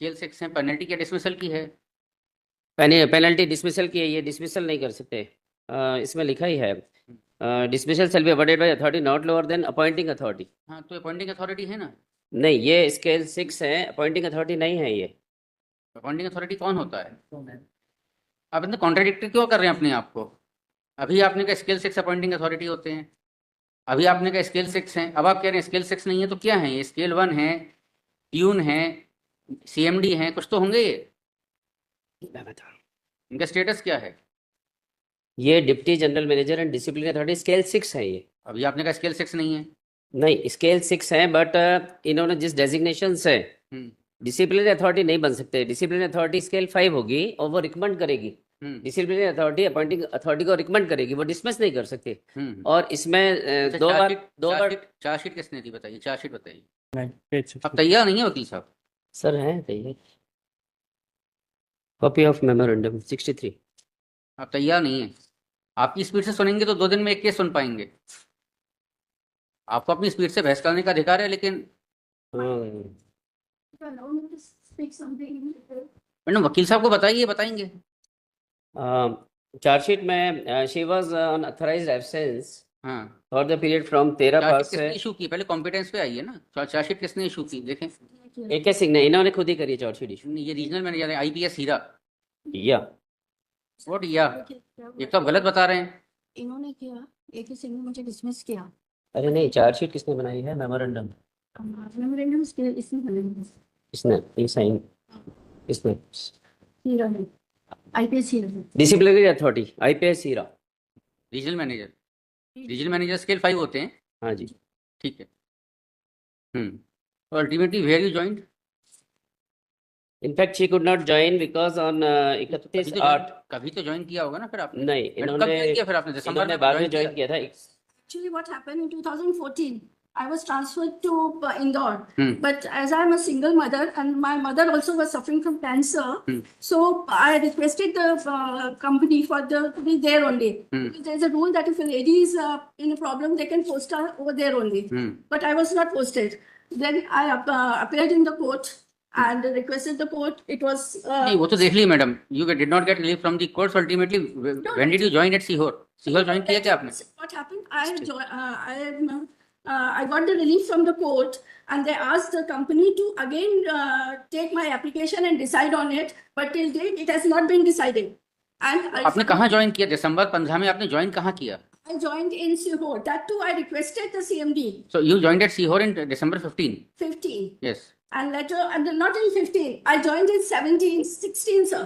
Scale 6 है, penalty क्या dismissal की है? पेनल्टी डिसमिसल की है, ये डिसमिसल नहीं कर सकते। इसमें लिखा ही है dismissal shall be awarded by authority not lower than appointing authority. हाँ, तो अपॉइंटिंग अथॉरिटी है ना। नहीं, ये स्केल 6 है, अपॉइंटिंग अथॉरिटी नहीं है ये। अपॉइंटिंग अथॉरिटी कौन होता है? आप इतना कॉन्ट्राडिक्टरी क्यों कर रहे हैं अपने आप को? अभी आपने कहा स्केल 6 अपॉइंटिंग अथॉरिटी होते हैं, अभी आपने कहा स्केल 6 है, अब आप कह रहे हैं स्केल 6 नहीं है, तो क्या है ये? स्केल 1 है, प्यून है, सीएमडी है, कुछ तो होंगे ये। मैं बता रहा हूँ। इनका स्टेटस क्या है? ये deputy general manager and discipline authority scale 6 है ये। अभी आपने कहा स्केल 6 नहीं है। नहीं, स्केल 6 है, बट इन्होंने जिस डेजिग्नेशन से हम्म डिसिप्लिनरी अथॉरिटी नहीं बन सकते। डिसिप्लिनरी अथॉरिटी स्केल 5 होगी और वो रिकमेंड करेगी। हम्म डिसिप्लिनरी अथॉरिटी अपॉइंटिंग अथॉरिटी को रिकमेंड करेगी, वो डिसमिस नहीं कर सकती। हम्म और इसमें अच्छा, दो बार चार्जशीट किसने दी बताइए, चार्जशीट बताइए। नहीं, पेज अब 60। तैयार नहीं है वकील साहब? सर है कहिए। Copy of memorandum 63। आप तैयार नहीं है। आपकी स्पीड से सुनेंगे तो 2 दिन में एक केस सुन पाएंगे। आपको अपनी स्पीड से बहस करने का अधिकार है, लेकिन मैडम वकील साहब को बताइए, बताएंगे। चार्जशीट में she was on authorised absence हाँ, for the period from 13 chargesheet पास से। किसने इशू की? पहले कॉम्पिटेंस पे आइए ना। चार्जशीट किसने इशू की, देखें। AK सिंह ने, इन्होंने खुद ही करी है चार्जशीट इशू। ये रीजनल मैनेजर है, IPS हीरा। या व्हाट या? ये तो आप गलत बता रहे हैं। इन्होंने किया, एक ही सिंह ने मुझे डिसमिस किया। अरे नहीं, चार्जशीट किसने बनाई है? मेमोरेंडम मेमोरेंडम इसने बनाया, इसने, ये साइन इसने। हीरा है, IPS हीरा है। Disciplinary authority IPS Hira. Regional manager scale 5 होते हैं। हाँ जी। ठीक है। Ultimately where you joined? In fact she could not join because on 31/8। कभी तो ज्वाइन किया होगा ना फिर आपने। नहीं, कब इन्होंने ज्वाइन किया फिर आपने? दिसंबर इन्होंने में बाद में ज्वाइन ज्वाइन किया था। Actually, what happened in 2014, I was transferred to Indore. Hmm. But as I'm a single mother and my mother also was suffering from cancer, so I requested the company for to be there only. Because there's a rule that if a lady is in a problem, they can post her over there only. But I was not posted. Then I appeared in the court and requested the court. It was. नहीं, वो तो देख ली madam. You did not get relief from the courts ultimately. When did you join at Sihor? Sihor join किया क्या आपने? What happened? I got the relief from the court, and they asked the company to again take my application and decide on it. But till date, it has not been decided. And आपने कहाँ join किया? दिसंबर 15 में आपने join कहाँ किया? I joined in Sihor. That too, I requested the CMD. So you joined at Sihor in December 15. 15. Yes. And later, and not in 15. I joined in 17, 16, sir.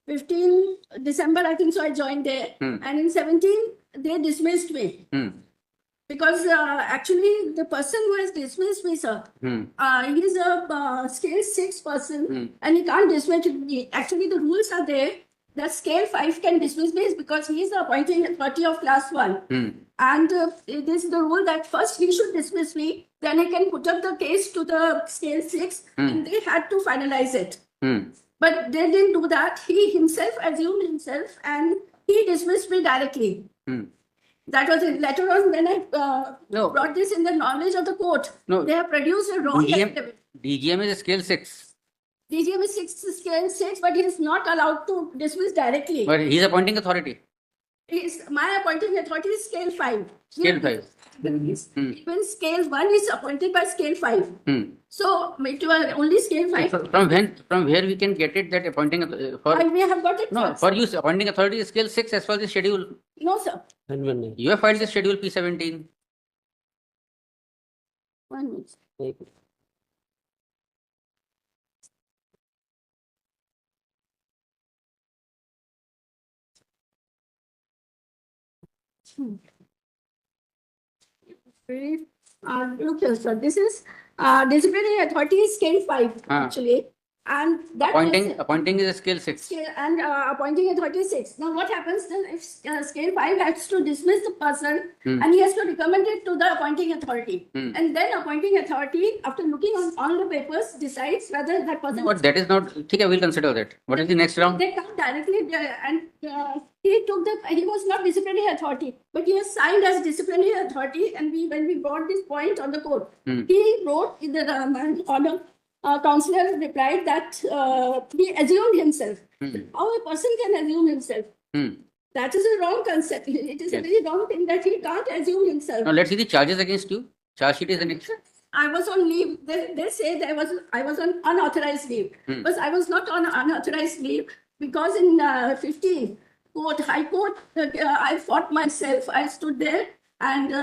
15 December, I think so. I joined there, and in 17 they dismissed me. Because actually the person who has dismissed me, sir, he's a scale 6 person, and he can't dismiss me. Actually, the rules are there that scale 5 can dismiss me because he is the appointing authority of class 1. And this is the rule that first he should dismiss me, then I can put up the case to the scale 6, and they had to finalize it. But they didn't do that. He himself assumed himself, and he dismissed me directly. That was it. Later on, when I No. brought this in the knowledge of the court, No. they have produced a wrong affidavit. DGM is scale 6. DGM is scale 6, but he is not allowed to dismiss directly. But he is appointing authority. My appointing authority is scale 5. Scale 5. Even scale 1 is appointed by scale 5. So it was only scale 5. From where we can get it that appointing for? We have got it. No, first. for you appointing authority is scale 6 as per the schedule. No, sir. You have filed the schedule P17. 1 minute. Look here, sir. This is disciplinary authority is scale 5 actually, and that appointing is a scale 6. Scale, and appointing authority is 6. Now, what happens then if scale 5 has to dismiss the person and he has to recommend it to the appointing authority, and then appointing authority, after looking on all the papers, decides whether that person. But that is not. Okay, we'll consider that. What is the next round? They come directly and he was not disciplinary authority, but he was signed as disciplinary authority. And when we brought this point on the court, he wrote in the order counselor replied that he assumed himself. Hmm. How a person can assume himself? Hmm. That is a wrong concept. It is a Yes. very wrong thing that he can't assume himself. Now let's see the charges against you. Charge sheet is the next. I was on leave. They say I was on unauthorized leave. But I was not on unauthorized leave because in 15 High Court, I fought myself. I stood there and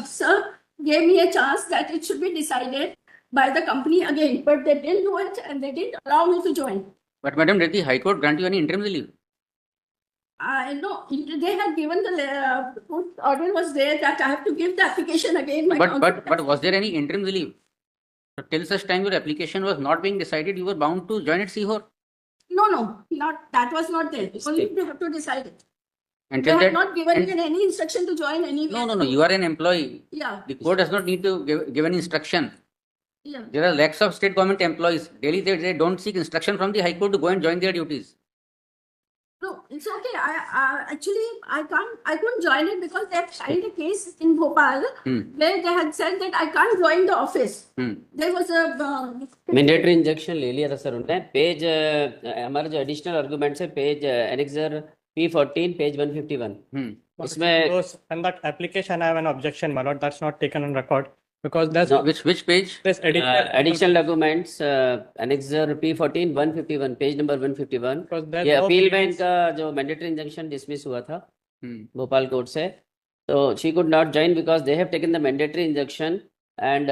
sir gave me a chance that it should be decided by the company again. But they didn't do it and they didn't allow me to join. But madam, did the High Court grant you any interim leave? I know they had given the court order was there that I have to give the application again. My But was there any interim leave? So till such time your application was not being decided, you were bound to join at Sihor. No, not that was not there. Only they have to decide it. They Until have that, not given me any instruction to join anywhere. no, you are an employee. Yeah, The court does not need to give any instruction. yeah. There are lakhs of state government employees. Daily they don't seek instruction from the High Court to go and join their duties. No, it's okay. I couldn't join it because they had filed a case in Bhopal where they had said that I can't join the office. There was a mandatory injection ले लिया था sir उनने page हमारा जो additional arguments है page annexure P14 page 151 इसमें And that application, I have an objection, my lord. That's not taken on record because there's No. Which page? this additional documents annexure P14 151 page number 151 because there's ये no appeal में pleadings. इनका जो mandatory injunction dismiss हुआ था Bhopal court से तो she could not join because they have taken the mandatory injection and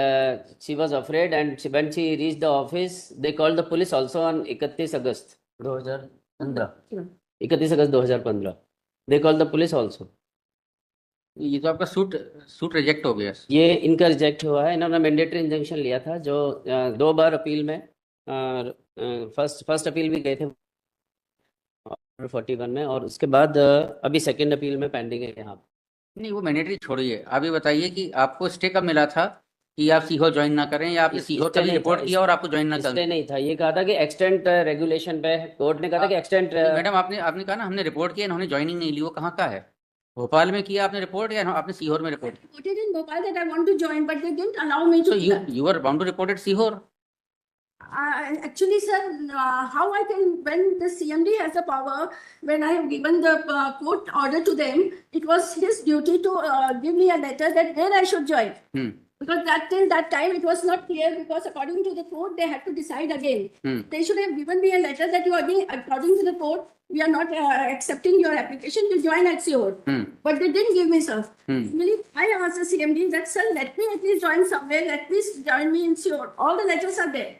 she was afraid and when she reached the office they called the police also on 31 August 2015 31 August 2015 they called the police also ये तो आपका suit reject हो गया. ये इनका reject हुआ है इन्होंने मैंडेटरी इंजंक्शन लिया था जो 2 बार अपील में फर्स्ट अपील भी गए थे 41 में और उसके बाद अभी सेकंड अपील में पेंडिंग है यहाँ नहीं वो मैंडेटरी छोड़िए. आप ये बताइए कि आपको स्टे कब मिला था कि आप सीहोर ज्वाइन ना करें या आपने सीहोर इससे कभी नहीं रिपोर्ट था, किया और आपको ज्वाइन ना इसलिए करें? नहीं था ये कहा था कि एक्सटेंट रेगुलेशन पे कोर्ट ने कहा था कि एक्सटेंट मैडम आपने कहा ना हमने रिपोर्ट किया इन्होंने ज्वाइनिंग नहीं ली. वो कहाँ का है? भोपाल में किया आपने रिपोर्ट या आपने सीहोर में report? put it in Bhopal that I want to join, but they didn't allow me to. So do that. you were bound to report at Sihor. Actually, sir, how I can, when the CMD has the power, when I have given the court order to them, it was his duty to give me a letter that where I should join. Because till that time it was not clear because according to the court they had to decide again. They should have given me a letter that you again, according to the court, we are not accepting your application to join at Sihor. But they didn't give me, sir. Really, I asked the CMD that, sir, let me at least join somewhere, at least join me in Sihor. All the letters are there.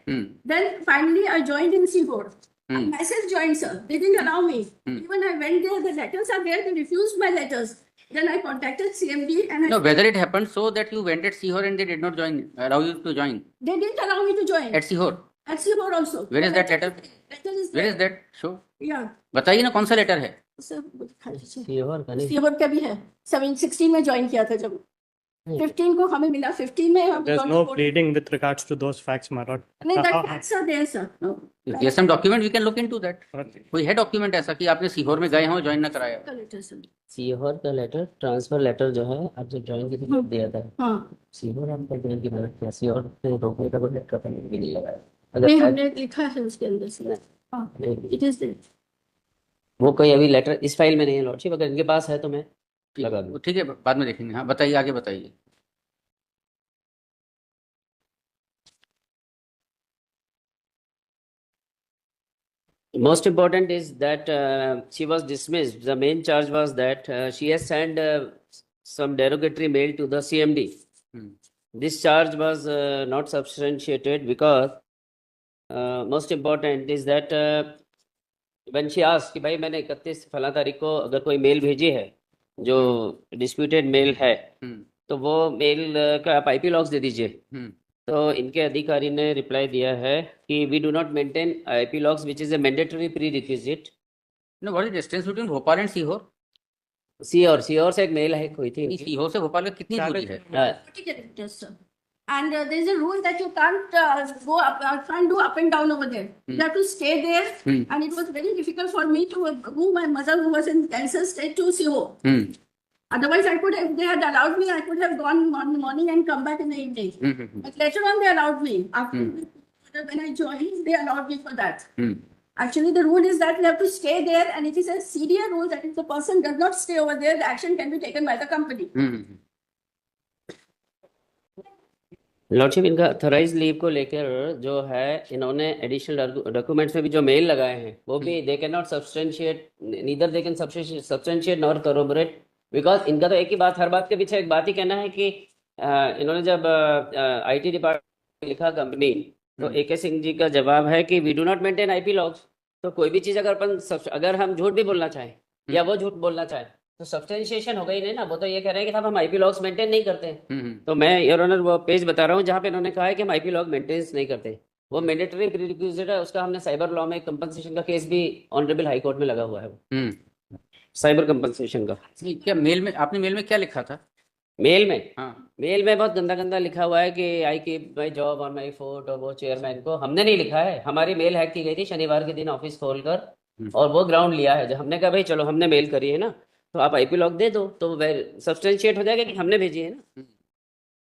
Then finally I joined in Sihor. I myself joined, sir. They didn't allow me. Even I went there, the letters are there, they refused my letters. Then I contacted CMD and No, whether it happened so that you went at Sihor and they did not allow you to join they didn't allow me to join. at Sihor. At Sihor also. Where is that letter? Letter is Where there. is that? Show. Yeah. बताइए ना कौन सा letter है? Sir Sehore का नहीं सीहोर का भी है 16 में ज्वाइन किया था जब 15 को हमें मिला 15 में हम There's got no report. pleading with regards to those facts, my lord. नहीं that facts are there sir. No. If there's some document we can look into that. कोई है डॉक्यूमेंट ऐसा कि आपने सीहोर में गए हो ज्वाइन ना कराया? का letter, sir. सीहोर का लेटर ट्रांसफर लेटर जो है आप जब ज्वाइन की थी दिया था हाँ सीहोर आपका ज्वाइन की मदद किया सीहोर से रोकने का कोई लेटर अपन भी नहीं लगाया नहीं अगर हमने लिखा है उसके अंदर से हाँ it is there. वो कोई अभी लेटर इस फाइल में नहीं है लॉर्डशिप अगर इनके पास है तो मैं लगा दूँ ठीक है बाद में देखेंगे. हाँ बताइए आगे बताइए. Most important is that she was dismissed. The main charge was that she has sent some derogatory mail to the CMD. This charge was not substantiated because most important is that when she asked कि भाई मैंने 31 फला तारीख को अगर कोई mail भेजी है जो डिस्प्यूटेड मेल है तो वो मेल का आप IP लॉग्स दे दीजिए. तो इनके अधिकारी ने रिप्लाई दिया है कि we do not maintain IP logs which is a mandatory prerequisite. No, what is the distance between Bhopal and Sehore? Sehore से एक मेल है कोई थी सीहोर से भोपाल का कितनी दूरी है? 40 kilometers, sir. And there is a rule that you can't go up, can't do up and down over there. You have to stay there. And it was very difficult for me to move my mother who was in cancer state to Sihor. Otherwise, I could have, if they had allowed me, I could have gone morning and come back in the evening. But later on, they allowed me. After when I joined, they allowed me for that. Hmm. Actually, the rule is that we have to stay there, and it is a CDA rule that if the person does not stay over there, the action can be taken by the company. Hmm. Lordship, इनका authorise leave को लेकर जो है इन्होंने additional documents में भी जो mail लगाए हैं वो भी they can not substantiate, neither they can substantiate nor corroborate, because इनका तो एक ही बात, हर बात के पीछे एक बात ही कहना है कि इन्होंने जब आईटी डिपार्टमेंट लिखा कंपनी, तो AK सिंह जी का जवाब है कि we do not maintain IP logs. तो कोई भी चीज अगर हम झूठ भी बोलना चाहें या वो झूठ बोलना चाहे तो सब्सटेंशिएशन हो गई नहीं ना। वो तो ये कह रहे हैं कि साहब हम IP लॉग्स मेंटेन नहीं करते हैं। तो मैं योर ऑनर वो पेज बता रहा हूँ जहाँ पे इन्होंने कहा है कि हम IP लॉग मेंटेनेंस नहीं करते। वो मैंडेटरी प्रीरिक्विजिट है, उसका हमने साइबर लॉ में कंपनसेशन का केस भी ऑनरेबल हाई कोर्ट में लगा हुआ है, वो साइबर कंपनसेशन का। क्या मेल में आपने मेल में क्या लिखा था? मेल में, हाँ, मेल में बहुत गंदा गंदा लिखा हुआ है कि I keep my job on my foot, और वो चेयरमैन को हमने नहीं लिखा है। हमारी मेल हैक की गई थी शनिवार के दिन ऑफिस खोलकर, और वो ग्राउंड लिया है। जब हमने कहा भाई चलो हमने मेल करी है ना, तो आप IP लॉग दे दो, तो सब्सटेंशिएट हो जाएगा कि हमने भेजी है ना।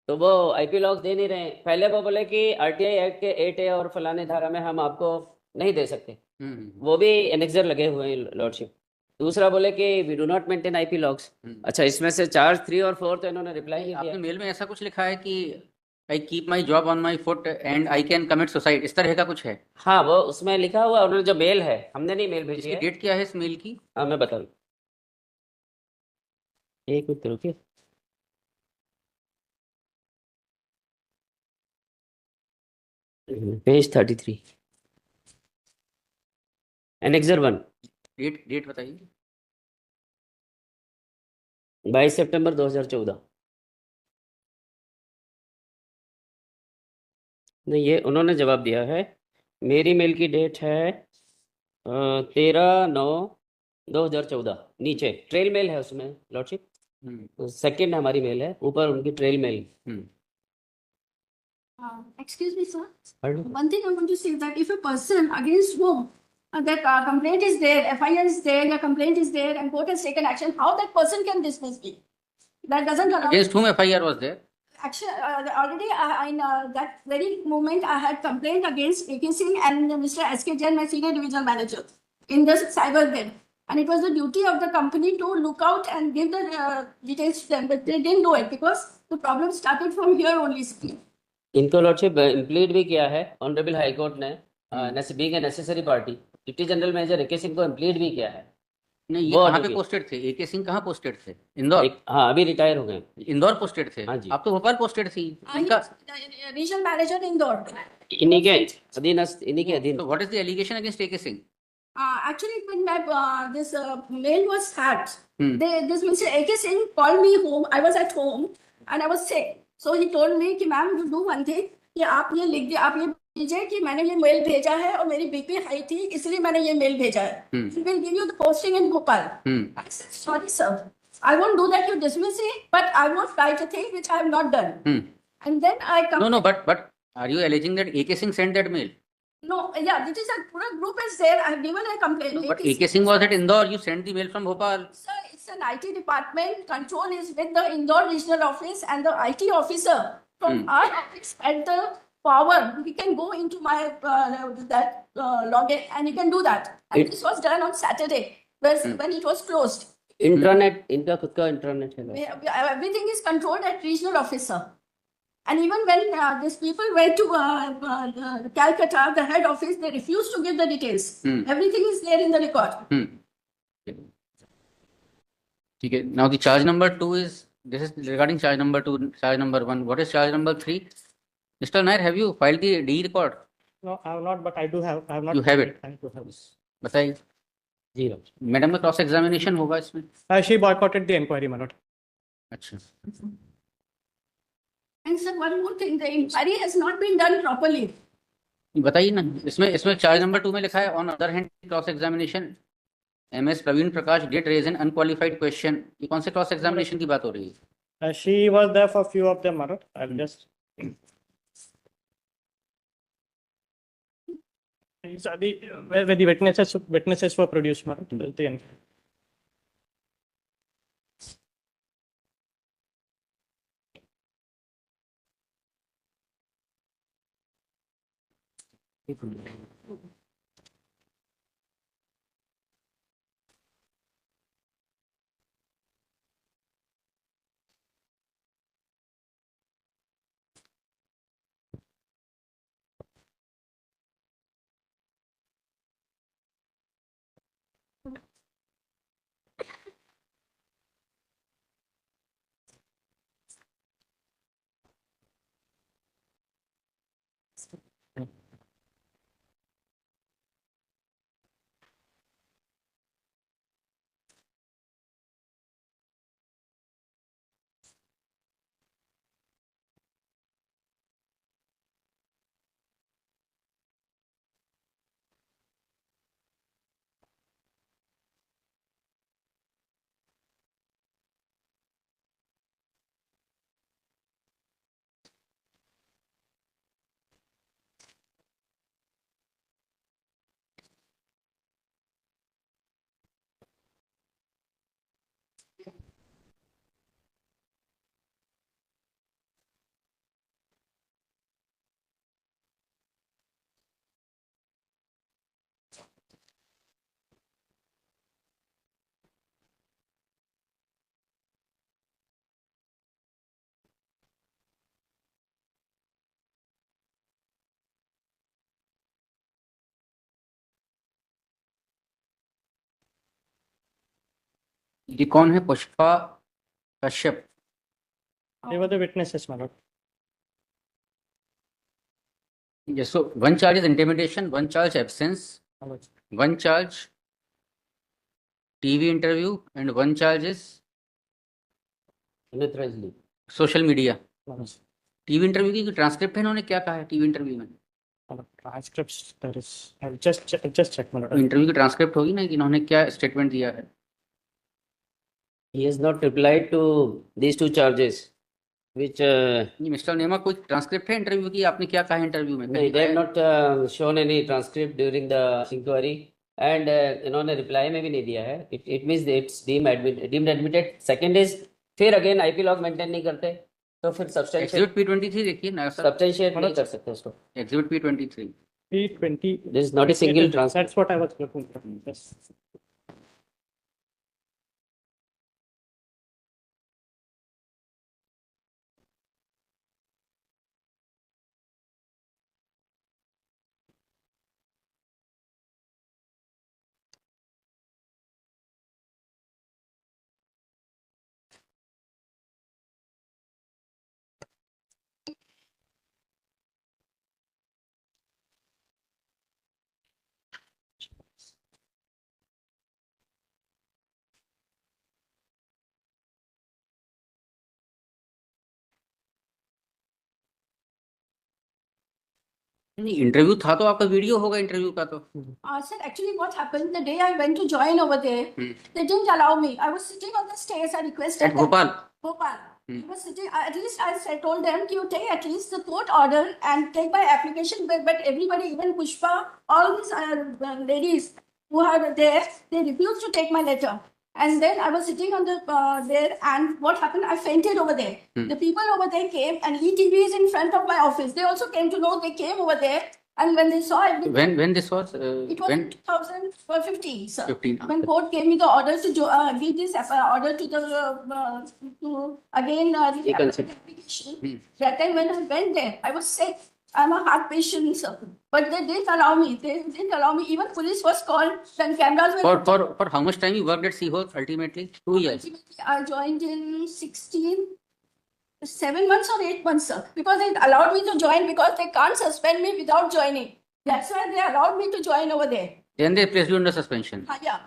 तो वो IP लॉग दे नहीं रहे हैं। पहले वो बोले कि RTI एक्ट के 8A और फलाने धारा में हम आपको नहीं दे सकते, वो भी एनेक्सर लगे हुए हैं लॉर्डशिप। दूसरा बोले कि we do not maintain IP logs. अच्छा, इसमें से चार्ज 3 और 4 तो इन्होंने रिप्लाई नहीं आपने दिया। मेल में ऐसा कुछ लिखा है कि I keep my job on my foot and I can commit suicide, इस तरह का कुछ है? हाँ, वो उसमें लिखा हुआ, उन्होंने जो मेल है, हमने नहीं मेल भेजी इसकी है। डेट क्या है इस मेल की? हाँ, मैं बता दूँ, एक मिनट रुकिए। पेज 33, एनेक्सर 1, डेट बताइए। 22 सितंबर 2014। नहीं, ये उन्होंने जवाब दिया है। मेरी मेल की डेट है 13/9/2014। नीचे ट्रेल मेल है उसमें लॉर्डशिप, सेकंड हमारी मेल है, ऊपर उनकी trail mail. Excuse me, sir. Pardon? One thing I want to say that if a person against whom that complaint is there, FIR is there, a complaint is there, and court has taken action, how that person can dismiss me? That doesn't allow. Against whom FIR was there? Actually, already in that very moment, I had complaint against AK Singh and Mr. SK Jain, my senior divisional manager, in the cyber bid. And it was the duty of the company to look out and give the details to them, but they didn't do it because the problem started from here only. इनको lordship इम्प्लीड भी किया है honourable high court ने, being a necessary party. Deputy general manager AK Singh को इम्प्लीड भी किया है। नहीं, ये वो कहाँ पे advocate। पोस्टेड थे? AK सिंह कहाँ पोस्टेड थे? इंदौर? हाँ, अभी रिटायर हो गए। इंदौर पोस्टेड थे? हाँ जी। आप तो भोपाल पोस्टेड थी। इनका Regional manager in Indore. इन्हीं के अधीन। तो what is the allegation against AK Singh? Actually, when my this mail was hacked, this Mr. AK Singh called me home. I was at home and I was sick. So he told me कि ma'am you do one thing, कि आप ये लिख दिए, आप ये भेजिए कि मैंने ये मेल भेजा है और मेरी BP हाई थी इसलिए मैंने ये मेल भेजा है. He will give you the posting in Bhopal. I said, sorry sir, I won't do that. You dismiss it, but I won't write a thing which I have not done. And then I come. No, but are you alleging that AK Singh sent that mail? No, yeah, this is a group is there. I have given a complaint. No, but AK Singh was at Indore. You sent the mail from Bhopal. Sir, it's an IT department. Control is with the Indore regional office and the IT officer from our office at the power. We can go into my login and you can do that. And this was done on Saturday when it was closed. Internet, इनका खुद का internet है। Everything is controlled at regional officer. And even when these people went to Calcutta, the head office, they refused to give the details. Everything is there in the record. Okay. Now the charge number 2 is, this is regarding charge number 2, charge number 1. What is charge number 3? Mr. Nair, have you filed the D record? No, I have not, but I do have. I have not. You have it? I do have. बताइए। जी madam का cross examination होगा इसमें? She boycotted the inquiry, my lord. अच्छा। And sir, one more thing, the inquiry has not been done properly. बताइए ना, इसमें charge number 2 में लिखा है on other hand cross examination MS Praveen Prakash did raise an unqualified question. ये कौन से क्रॉस एग्जामिनेशन की बात हो रही है? She was there for few of them, my lord. I'll just. Where the witnesses were produced, my lord. At the end. ये कौन है? Pushpa Kashyap. They were the witnesses, my lord. Yes, so one charge is intimidation, one charge absence, My lord. one charge TV interview, and one charge is Unauthorized leave. social media. My lord. TV interview की transcript है, इन्होंने क्या कहा है TV interview में? My lord. Transcripts, there is. I'll just check, my lord. Interview की transcript होगी ना कि इन्होंने क्या स्टेटमेंट दिया है? He has not replied to these two charges, which mister नेमा, कोई ट्रांसक्रिप्ट है इंटरव्यू की? आपने क्या कहा इंटरव्यू में? no, they have not shown any transcript during the inquiry, and इन्होंने reply में भी नहीं दिया है. It means it's deemed admitted. Second is फिर again IP log maintain नहीं करते, तो फिर एग्जिबिट P23 देखिए ना सर, substantiate नहीं कर सकते उसको. Exhibit P23। P20. This is not a single transcript. That's what I was looking for. Yes. नहीं, इंटरव्यू था तो आपका वीडियो होगा इंटरव्यू का तो। Sir, actually, what happened the day I went to join over there, they didn't allow me. I was sitting on the stairs. I requested at Bhopal. Bhopal. I was sitting. At least I said, told them, "You take at least the court order and take my application." But everybody, even Pushpa, all these ladies who are there, they refused to take my letter. And then I was sitting on the there, and what happened? I fainted over there. The people over there came, and ETV is in front of my office. They also came to know. They came over there, and when they saw everything, when this was it was when 2015, sir. 15 When court gave me the order to give this order to the to again Reconsider. application. That time when I went there, I was sick. I'm a heart patient, sir. But they didn't allow me. They didn't allow me. Even police was called. Then cameras were. for how much time you worked at Seahorse ultimately? 2 years. Ultimately, I joined in 7 months or 8 months, sir. Because they allowed me to join because they can't suspend me without joining. That's why they allowed me to join over there. Then they placed you under suspension. Yeah.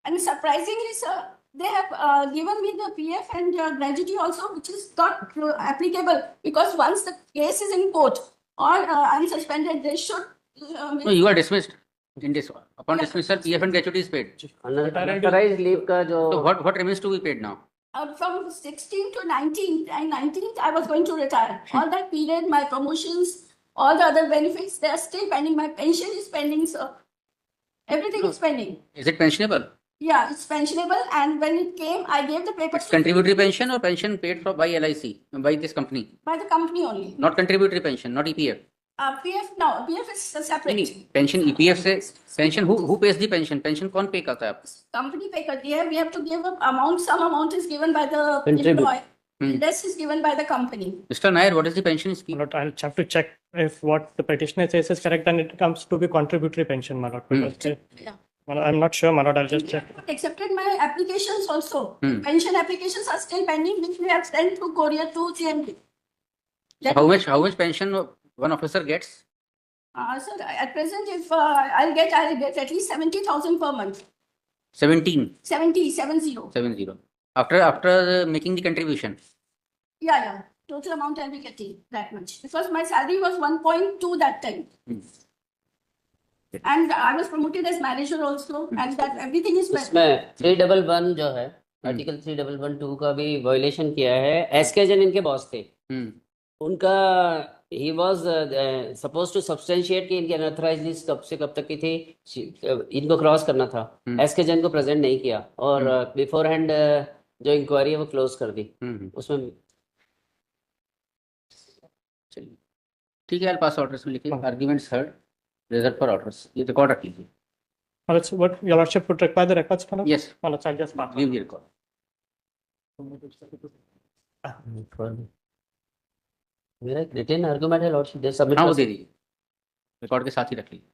And surprisingly, sir, they have given me the PF and gratuity also, which is not applicable because once the case is in court or I'm suspended, they should. No, you are dismissed. In this, upon dismissal, PF and gratuity is paid. Unauthorized leave का जो So what remains to be paid now? From 16 to 19, and 19th, I was going to retire. All that period, my promotions, all the other benefits, they are still pending. My pension is pending, sir. Everything is pending. Is it pensionable? Yeah, it's pensionable. And when it came, I gave the papers It's contributory pension or pension paid for by LIC, by this company? by the company only. Not contributory pension, not EPF. PF, no, PF is separate. नहीं pension EPF से pension who page the pension कौन पे करता है आपको? Company pay करती है. We have to give up amount. Some amount is given by the Contribute. employee. The rest is given by the company. Mr. Nair, what is the pension scheme? My lord, I'll have to check if what the petitioner says is correct, and it comes to be contributory pension, my lord. Because Yeah. well, I'm not sure, my lord. I'll just check. Accepted my applications also. Hmm. Pension applications are still pending, which we have sent to courier to CMD. How much pension one officer gets? Sir, at present, if I'll get at least 70,000 per month. 17. 70. 70. After making the contribution. Yeah. Total amount I'll be getting that much. Because my salary was 1.2 that time. Hmm. And I was promoted as manager also. And that everything is well. इसमें 311 जो है article 3112 का भी violation किया है. SK Jain इनके boss थे. उनका ही वाज सपोज टू सब्सटेंशिएट कि इनकी अनऑथराइज्ड लिस्ट कब से कब तक की थी, इनको क्रॉस करना था. एसके जैन को प्रेजेंट नहीं किया और बिफोर हैंड जो इंक्वायरी है वो क्लोज कर दी. उसमें चलिए ठीक है, पास ऑर्डर्स में लिखिए arguments heard, reserve for orders. ये रिकॉर्ड रखिए. Well, it's what your lordship would require the records, my lord? Yes, My lord, I'll just pass. give the record. मेरा एक रिटन आर्गुमेंट है लॉर्डशिप, दे सबमिट हाँ वो दे दीजिए, रिकॉर्ड के साथ ही रख लीजिए.